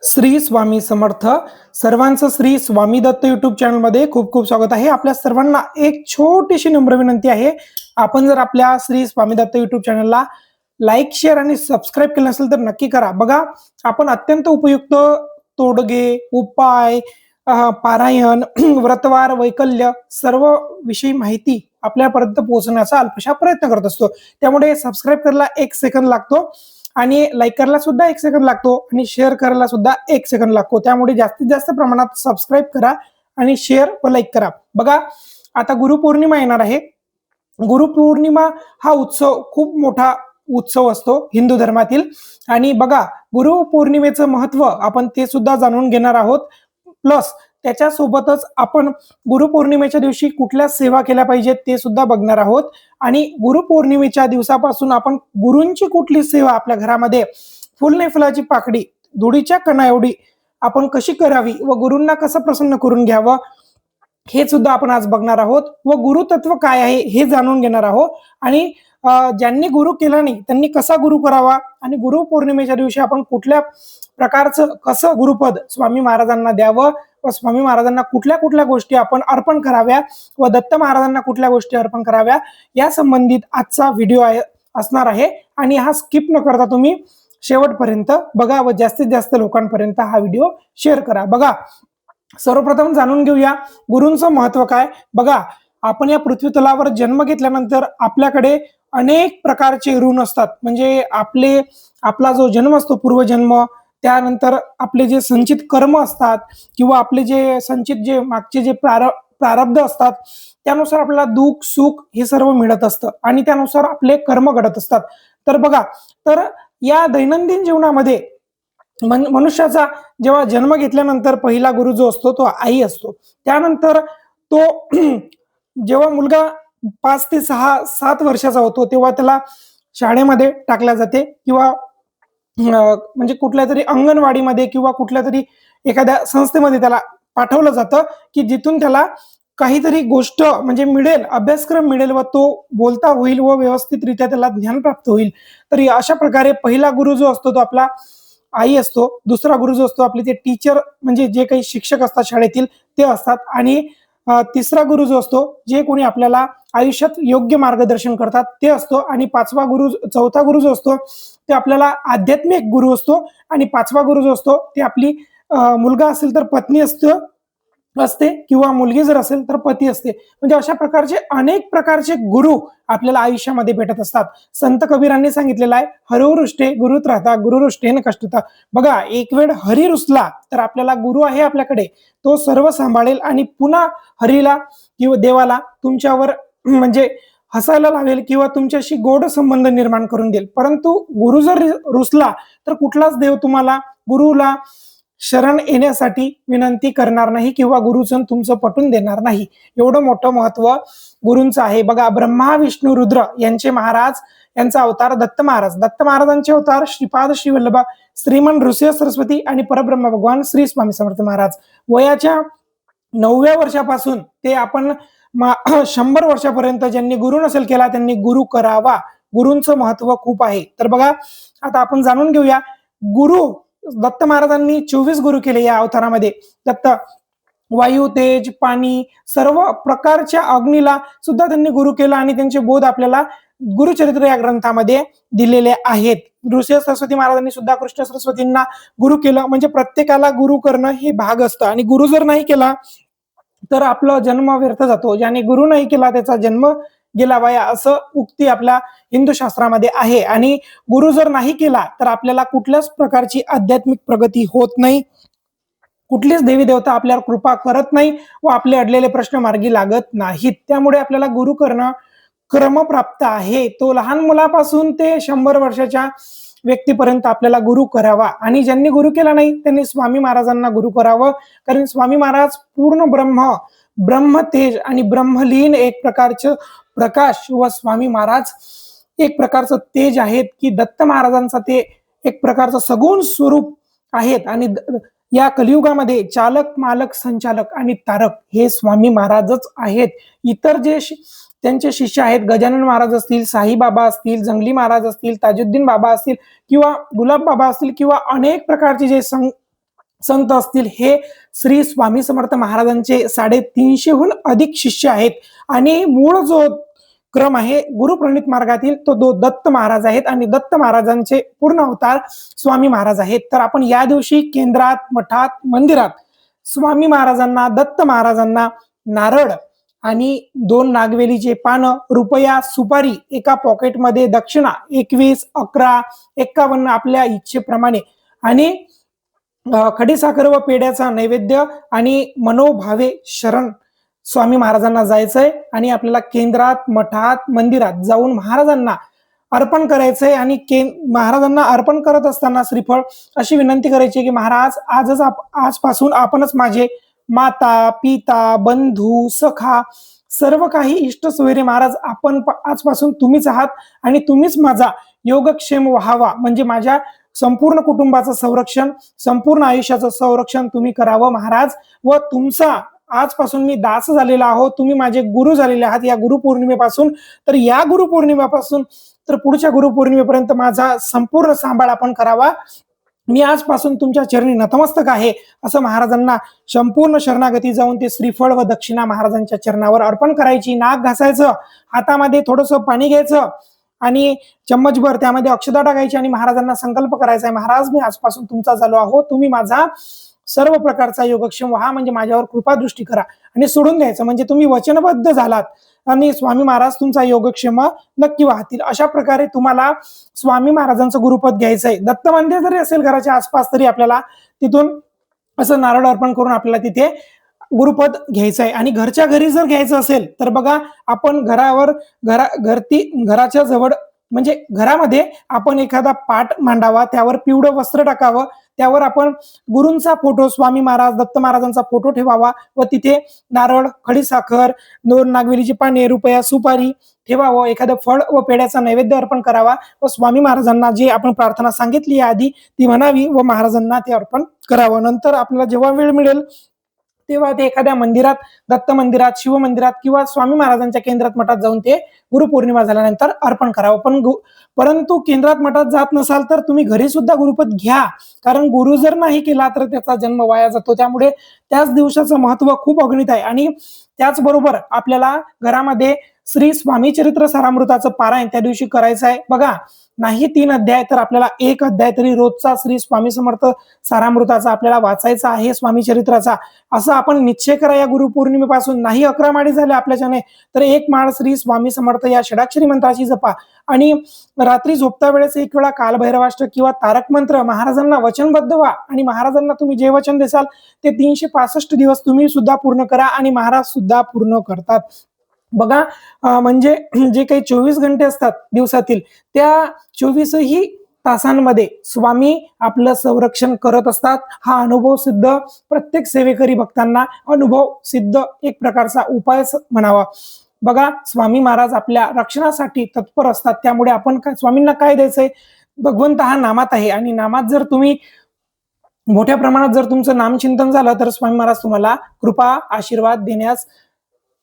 श्री स्वामी समर्थ. सर्वांचं श्री स्वामी दत्त युट्यूब चॅनलमध्ये खूप खूप स्वागत आहे. आपल्या सर्वांना एक छोटीशी नम्र विनंती आहे. आपण जर आपल्या श्री स्वामी दत्त युट्यूब चॅनलला लाईक, शेअर आणि सबस्क्राईब केलं नसेल तर नक्की करा. बघा, आपण अत्यंत उपयुक्त तोडगे, उपाय, पारायण, व्रतवार, वैकल्य सर्व विषयी माहिती आपल्यापर्यंत पोहोचण्याचा अल्पशा प्रयत्न करत असतो. त्यामुळे सबस्क्राईब करायला 1 सेकंद लागतो आणि लाईक करायला सुद्धा 1 सेकंद लागतो आणि शेअर करायला सुद्धा 1 सेकंद लागतो. त्यामुळे जास्तीत जास्त प्रमाणात सबस्क्राईब करा आणि शेअर व लाईक करा. बघा, आता गुरुपौर्णिमा येणार आहे. गुरुपौर्णिमा हा उत्सव खूप मोठा उत्सव असतो हिंदू धर्मातील. आणि बघा, गुरुपौर्णिमेचं महत्व आपण ते सुद्धा जाणून घेणार आहोत. प्लस त्याच्यासोबतच आपण गुरुपौर्णिमेच्या दिवशी कुठल्या सेवा केल्या पाहिजेत ते सुद्धा बघणार आहोत. आणि गुरुपौर्णिमेच्या दिवसापासून आपण गुरूंची कुठली सेवा आपल्या घरामध्ये फुल नाही फुलाची पाकडी, धुळीच्या कणा एवढी आपण कशी करावी व गुरूंना कसं प्रसन्न करून घ्यावं हे सुद्धा आपण आज बघणार आहोत. व गुरुतत्व काय आहे हे जाणून घेणार आहोत. आणि ज्यांनी गुरु केला नाही त्यांनी कसा गुरु करावा आणि गुरुपौर्णिमेच्या दिवशी आपण कुठल्या प्रकारचं कसं गुरुपद स्वामी महाराजांना द्यावं व स्वामी महाराजांना कुठल्या कुठल्या गोष्टी आपण अर्पण कराव्या व दत्त महाराजांना कुठल्या गोष्टी अर्पण कराव्या या संबंधित आजचा व्हिडिओ असणार आहे. आणि हा स्किप न करता तुम्ही शेवटपर्यंत बघा व जास्तीत जास्त लोकांपर्यंत हा व्हिडिओ शेअर करा. बघा, सर्वप्रथम जाणून घेऊया गुरूंचं महत्व काय. बघा, आपण या पृथ्वी तलावर जन्म घेतल्यानंतर आपल्याकडे अनेक प्रकारचे ऋण असतात. म्हणजे आपला जो जन्म असतो पूर्वजन्म, त्यानंतर आपले जे संचित कर्म असतात किंवा आपले जे संचित जे मागचे जे प्रारब्ध असतात त्यानुसार आपल्याला दुःख सुख हे सर्व मिळत असतं आणि त्यानुसार आपले कर्म घडत असतात. तर बघा, तर या दैनंदिन जीवनामध्ये मनुष्याचा जेव्हा जन्म घेतल्यानंतर पहिला गुरु जो असतो तो आई असतो. त्यानंतर तो जेव्हा मुलगा 5 ते 6-7 वर्षाचा होतो तेव्हा त्याला शाळेमध्ये टाकल्या जाते किंवा म्हणजे कुठल्या तरी अंगणवाडीमध्ये किंवा कुठल्या तरी एखाद्या संस्थेमध्ये त्याला पाठवलं जातं की जिथून त्याला काहीतरी गोष्ट म्हणजे मिळेल, अभ्यासक्रम मिळेल व तो बोलता होईल व व्यवस्थितरित्या त्याला ज्ञान प्राप्त होईल. तर अशा प्रकारे पहिला गुरु जो असतो तो आपला आई असतो. दुसरा गुरु जो असतो आपले ते टीचर म्हणजे जे काही शिक्षक असतात शाळेतील ते असतात. आणि तिसरा गुरु जो असतो जे कोणी आपल्याला आयुष्यात योग्य मार्गदर्शन करतात ते असतो. आणि चौथा गुरु जो असतो ते आपल्याला आध्यात्मिक गुरु असतो. आणि 5वा गुरु जो असतो ते आपली मुलगा असेल तर पत्नी असते किंवा मुलगी जर असेल तर पती असते. म्हणजे अशा प्रकारचे अनेक प्रकारचे गुरु आपल्याला आयुष्यामध्ये भेटत असतात. संत कबीरांनी सांगितलेलं आहे, हरिरुष्टे गुरुत राहता गुरुरुष्टेन कष्टता. बघा, एक वेळ हरी रुसला तर आपल्याला गुरु आहे आपल्याकडे, तो सर्व सांभाळेल आणि पुन्हा हरीला किंवा देवाला तुमच्यावर म्हणजे हसायला लावेल किंवा तुमच्याशी गोड संबंध निर्माण करून देईल. परंतु गुरु जर रुसला तर कुठलाच देव तुम्हाला गुरुला शरण येण्यासाठी विनंती करणार नाही किंवा गुरुचं तुमचं पटून देणार नाही. एवढं मोठं महत्व गुरूंचं आहे. बघा, ब्रह्मा विष्णू रुद्र यांचा अवतार दत्त महाराज. दत्त महाराजांचे अवतार श्रीपाद श्री वल्लभ श्रीमन नृसिंह सरस्वती आणि परब्रह्म भगवान श्री स्वामी समर्थ महाराज. वयाच्या 9व्या वर्षापासून ते आपण 100 वर्षापर्यंत ज्यांनी गुरु नसेल केला त्यांनी गुरु करावा. गुरूंचं महत्व खूप आहे. तर बघा, आता आपण जाणून घेऊया गुरु. दत्त महाराजांनी 24 गुरु केले या अवतारामध्ये. दत्त वायू, तेज, पाणी, सर्व प्रकारच्या अग्नीला सुद्धा त्यांनी गुरु केला आणि त्यांचे बोध आपल्याला गुरुचरित्र या ग्रंथामध्ये दिलेले आहेत. नृसिंह सरस्वती महाराजांनी सुद्धा कृष्ण सरस्वतींना गुरु केलं. म्हणजे प्रत्येकाला गुरु करणं हे भाग असतं आणि गुरु जर नाही केला तर आपला जन्म व्यर्थ जातो. ज्याने गुरु नाही केला त्याचा जन्म गेला वाया, असं उक्ती आपल्या हिंदू शास्त्रामध्ये आहे. आणि गुरु जर नाही केला तर आपल्याला कुठल्याच प्रकारची आध्यात्मिक प्रगती होत नाही, कुठलीच देवी देवता आपल्यावर कृपा करत नाही व आपले अडलेले प्रश्न मार्गी लागत नाहीत. त्यामुळे आपल्याला गुरु करणं क्रमप्राप्त आहे. तो लहान मुलापासून ते 100 वर्षाच्या व्यक्तीपर्यंत आपल्याला गुरु करावा. आणि ज्यांनी गुरु केला नाही त्यांनी स्वामी महाराजांना गुरु करावं. कारण स्वामी महाराज पूर्ण ब्रह्म तेज आणि ब्रह्मलीन एक प्रकारचं प्रकाश व स्वामी महाराज एक प्रकारचं तेज आहेत की दत्त महाराजांचा ते एक प्रकारचं सगुण स्वरूप आहेत. आणि या कलियुगामध्ये चालक, मालक, संचालक आणि तारक हे स्वामी महाराजच आहेत. इतर जे त्यांचे शिष्य आहेत, गजानन महाराज असतील, साईबाबा असतील, जंगली महाराज असतील, ताजुद्दीन बाबा असतील किंवा गुलाब बाबा असतील किंवा अनेक प्रकारचे जे संत असतील, हे श्री स्वामी समर्थ महाराजांचे 350हून अधिक शिष्य आहेत आणि मूळ जो क्रम आहे गुरुप्रणित मार्गातील तो दत्त महाराज आहेत आणि दत्त महाराजांचे पूर्ण अवतार स्वामी महाराज आहेत. तर आपण या दिवशी केंद्रात, मठात, मंदिरात स्वामी महाराजांना, दत्त महाराजांना नारळ आणि 2 नागवेलीचे पानं, रुपया, सुपारी, एका पॉकेटमध्ये दक्षिणा 21, 11, 51 आपल्या इच्छेप्रमाणे आणि खडीसाखर व पेड्याचा नैवेद्य आणि मनोभावे शरण स्वामी महाराजांना जायचंय आणि आपल्याला केंद्रात, मठात, मंदिरात जाऊन महाराजांना अर्पण करायचंय आणि महाराजांना अर्पण करत असताना श्रीफळ अशी विनंती करायची की महाराज आजपासून आपणच माझे माता, पिता, बंधू, सखा सर्व काही इष्ट सोयरे महाराज, आपण आजपासून तुम्हीच आहात आणि तुम्हीच माझा योगक्षेम व्हावा, म्हणजे माझ्या संपूर्ण कुटुंबाचं संरक्षण, संपूर्ण आयुष्याचं संरक्षण तुम्ही करावं महाराज. व तुमचा आजपासून मी दास झालेला आहोत, तुम्ही माझे गुरु झालेले आहात या गुरुपौर्णिमेपासून. तर या गुरुपौर्णिमेपासून तर पुढच्या गुरुपौर्णिमेपर्यंत माझा संपूर्ण सांभाळ आपण करावा. मी आजपासून तुमच्या चरणी नतमस्तक आहे असं महाराजांना संपूर्ण शरणागती जाऊन ते श्रीफळ व दक्षिणा महाराजांच्या चरणावर अर्पण करायची. नाक घासायचं, हातामध्ये थोडंसं पाणी घ्यायचं आणि चम्मचभर त्यामध्ये अक्षता टाकायची आणि महाराजांना संकल्प करायचा आहे, महाराज मी आजपासून तुमचा झालो आहो, तुम्ही माझा सर्व प्रकारचा योगक्षेम व्हा, म्हणजे माझ्यावर कृपा दृष्टी करा. आणि सोडून द्यायचं म्हणजे तुम्ही वचनबद्ध झालात आणि स्वामी महाराज तुमचा योगक्षेम नक्की वाहतील. अशा प्रकारे तुम्हाला स्वामी महाराजांचं गुरुपद घ्यायचंय. दत्त मंदिर जरी असेल घराच्या आसपास तरी आपल्याला तिथून असं नारळ अर्पण करून आपल्याला तिथे गुरुपद घ्यायचंय. आणि घरच्या घरी जर घ्यायचं असेल तर बघा, आपण घराच्या जवळ म्हणजे घरामध्ये आपण एखादा पाट मांडावा, त्यावर पिवळं वस्त्र टाकावं, त्यावर आपण गुरूंचा फोटो, स्वामी महाराज, दत्त महाराजांचा फोटो ठेवावा व तिथे नारळ, खडीसाखर, 2 नागवेलीची पाने, रुपया, सुपारी ठेवावं, एखादं फळ व पेड्याचा नैवेद्य अर्पण करावा व स्वामी महाराजांना जी आपण प्रार्थना सांगितली आधी ती म्हणावी व महाराजांना ते अर्पण करावं. नंतर आपल्याला जेव्हा वेळ मिळेल तेव्हा ते एखाद्या मंदिरात, दत्त मंदिरात, शिव मंदिरात किंवा स्वामी महाराजांच्या केंद्रात, मठात जाऊन ते गुरुपौर्णिमा झाल्यानंतर अर्पण करावं. परंतु केंद्रात, मठात जात नसाल तर तुम्ही घरी सुद्धा गुरुपद घ्या, कारण गुरु जर नाही केला तर त्याचा जन्म वाया जातो. त्यामुळे त्याच दिवसाचं महत्व खूप अगणित आहे. आणि त्याचबरोबर आपल्याला घरामध्ये श्री स्वामी चरित्र सारामृताचं पारायण त्या दिवशी करायचं आहे. बघा, नाही 3 अध्याय तर आपल्याला 1 अध्याय तरी रोजचा श्री स्वामी समर्थ सारामृताचा आपल्याला वाचायचा आहे, स्वामी चरित्राचा. असं आपण निश्चय करा या गुरुपौर्णिमेपासून. नाही 11 माळी झाल्या आपल्याच्याने तर 1 माळ श्री स्वामी समर्थ या षडाक्षरी मंत्राची जपा. आणि रात्री झोपता वेळेस 1 वेळा कालभैरवाष्टक किंवा तारक मंत्र महाराजांना वचनबद्ध व्हा आणि महाराजांना तुम्ही जे वचन देसाल ते 365 दिवस तुम्ही सुद्धा पूर्ण करा आणि महाराज सुद्धा पूर्ण करतात. बघा, म्हणजे जे काही 24 घंटे असतात दिवसातील त्या 24ही तासांमध्ये स्वामी आपलं संरक्षण करत असतात. हा अनुभव सिद्ध प्रत्येक सेवेकरी भक्तांना अनुभव सिद्ध एक प्रकारचा उपाय म्हणावा. बघा, स्वामी महाराज आपल्या रक्षणासाठी तत्पर असतात. त्यामुळे आपण स्वामींना काय द्यायचंय? भगवंत हा नामात आहे आणि नामात जर तुम्ही मोठ्या प्रमाणात जर तुमचं नामचिंतन झालं तर स्वामी महाराज तुम्हाला कृपा, आशीर्वाद देण्यास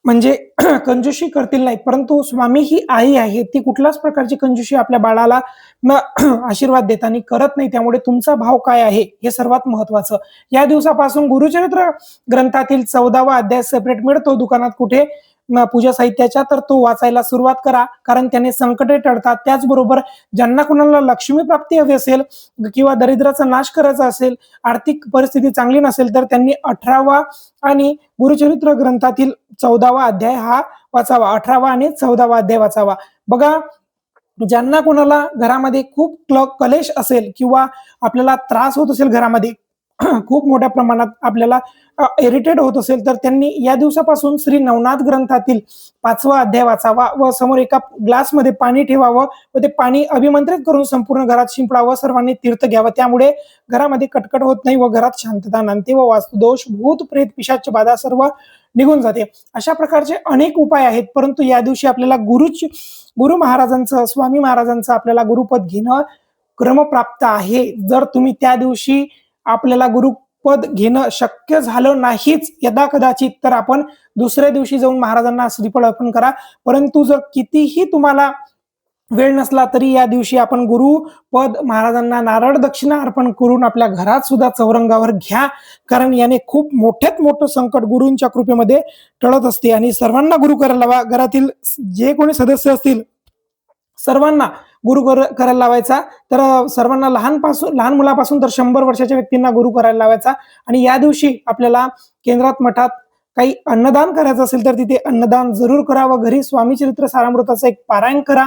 म्हणजे कंजूशी करतील नाहीत. परंतु स्वामी ही आई आहे, ती कुठल्याच प्रकारची कंजूशी आपल्या बाळाला आशीर्वाद देताना करत नाही. त्यामुळे तुमचा भाव काय आहे हे सर्वात महत्वाचं. या दिवसापासून गुरुचरित्र ग्रंथातील 14वा अध्याय सेपरेट मिळतो दुकानात कुठे पूजा साहित्याच्या, तर तो वाचायला सुरुवात करा, कारण त्याने संकटे टळतात. त्याचबरोबर ज्यांना कुणाला लक्ष्मी प्राप्ती हवी असेल किंवा दरिद्राचा नाश करायचा असेल, आर्थिक परिस्थिती चांगली नसेल तर त्यांनी 18वा आणि गुरुचरित्र ग्रंथातील 14वा अध्याय हा वाचावा. 18वा आणि 14वा अध्याय वाचावा. बघा, ज्यांना कोणाला घरामध्ये खूप कलेश असेल किंवा आपल्याला त्रास होत असेल, घरामध्ये खूप मोठ्या प्रमाणात आपल्याला इरिटेट होत असेल, तर त्यांनी या दिवसापासून श्री नवनाथ ग्रंथातील 5वा अध्याय वाचावा व समोर एका ग्लासमध्ये पाणी ठेवावं व ते पाणी अभिमंत्रित करून संपूर्ण घरात शिंपडावं. सर्वांनी तीर्थ घ्यावं. त्यामुळे घरामध्ये कटकट होत नाही व घरात शांतता नांदते व वास्तुदोष, भूत, प्रेत, पिशाच बाधा सर्व निघून जाते. अशा प्रकारचे अनेक उपाय आहेत. परंतु या दिवशी आपल्याला गुरु महाराजांचं, स्वामी महाराजांचं आपल्याला गुरुपद घेणं क्रमप्राप्त आहे. जर तुम्ही त्या दिवशी आपल्याला गुरुपद घेणं शक्य झालं नाहीच यदा कदाचित, तर आपण दुसऱ्या दिवशी जाऊन महाराजांना श्रीफळ अर्पण करा. परंतु जर कितीही तुम्हाला वेळ नसला तरी या दिवशी आपण गुरुपद महाराजांना नारळ दक्षिणा अर्पण करून आपल्या घरात सुद्धा चौरंगावर घ्या, कारण याने खूप मोठ्यात मोठं संकट गुरूंच्या कृपेमध्ये टळत असते. आणि सर्वांना गुरु करायला लावा. घरातील जे कोणी सदस्य असतील सर्वांना गुरु करायला लावायचा. तर सर्वांना लहान मुलापासून तर 100 वर्षाच्या व्यक्तींना गुरु करायला लावायचा. आणि या दिवशी आपल्याला केंद्रात मठात काही अन्नदान करायचं असेल तर तिथे अन्नदान जरूर करा व घरी स्वामी चरित्र सारामृताचं एक पारायण करा.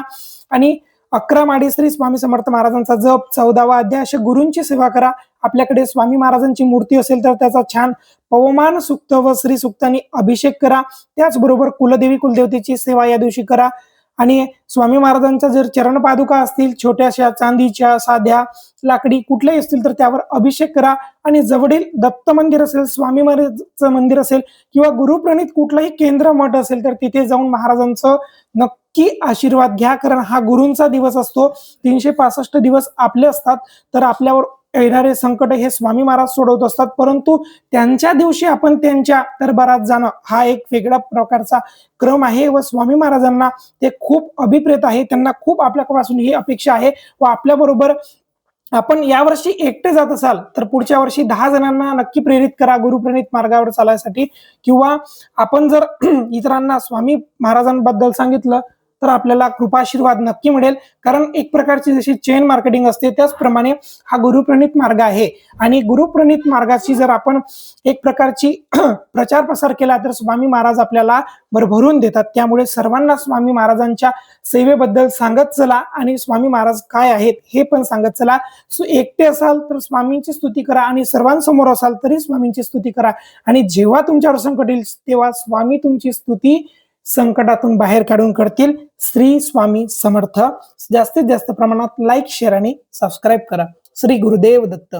आणि 11 माडी श्री स्वामी समर्थ महाराजांचा जप, 14वा अध्याय अशा गुरूंची सेवा करा. आपल्याकडे स्वामी महाराजांची मूर्ती असेल तर त्याचा छान पवमान सुक्त व श्री सुक्तांनी अभिषेक करा. त्याचबरोबर कुलदेवी कुलदेवतेची सेवा या दिवशी करा. आणि स्वामी महाराजांच्या जर चरण पादुका असतील छोट्याशा चांदीच्या, साध्या, लाकडी कुठल्याही असतील तर त्यावर अभिषेक करा. आणि जवळील दत्त मंदिर असेल, स्वामी महाराजचं मंदिर असेल किंवा गुरुप्रणीत कुठलाही केंद्र मठ असेल तर तिथे जाऊन महाराजांचं नक्की आशीर्वाद घ्या, कारण हा गुरूंचा दिवस असतो. 365 दिवस आपले असतात, तर आपल्यावर येणारे संकट हे स्वामी महाराज सोडवत असतात. परंतु त्यांच्या दिवशी आपण त्यांच्या दरबारात जाणं हा एक वेगळा प्रकारचा क्रम आहे व स्वामी महाराजांना ते खूप अभिप्रेत आहे. त्यांना खूप आपल्यापासून ही अपेक्षा आहे व आपल्याबरोबर आपण यावर्षी एकटे जात असाल तर पुढच्या वर्षी 10 जणांना नक्की प्रेरित करा गुरुप्रणीत मार्गावर चालायसाठी. किंवा आपण जर इतरांना स्वामी महाराजांबद्दल सांगितलं तर आपल्याला कृपाशीर्वाद नक्की मिळेल, कारण एक प्रकारची जशी चेन मार्केटिंग असते त्याचप्रमाणे हा गुरुप्रणीत मार्ग आहे. आणि गुरुप्रणीत मार्गाची जर आपण एक प्रकारची प्रचार प्रसार केला तर स्वामी महाराज आपल्याला भरभरून देतात. त्यामुळे सर्वांना स्वामी महाराजांच्या सेवेबद्दल सांगत चला आणि स्वामी महाराज काय आहेत हे पण सांगत चला. एकटे असाल तर स्वामींची स्तुती करा आणि सर्वांसमोर असाल तरी स्वामींची स्तुती करा. आणि जेव्हा तुमच्यावर संकट येईल तेव्हा स्वामी तुमची स्तुती संकटातून बाहेर काढून करतील. श्री स्वामी समर्थ. जास्तीत जास्त प्रमाणात लाईक, शेअर आणि सबस्क्राईब करा. श्री गुरुदेव दत्त.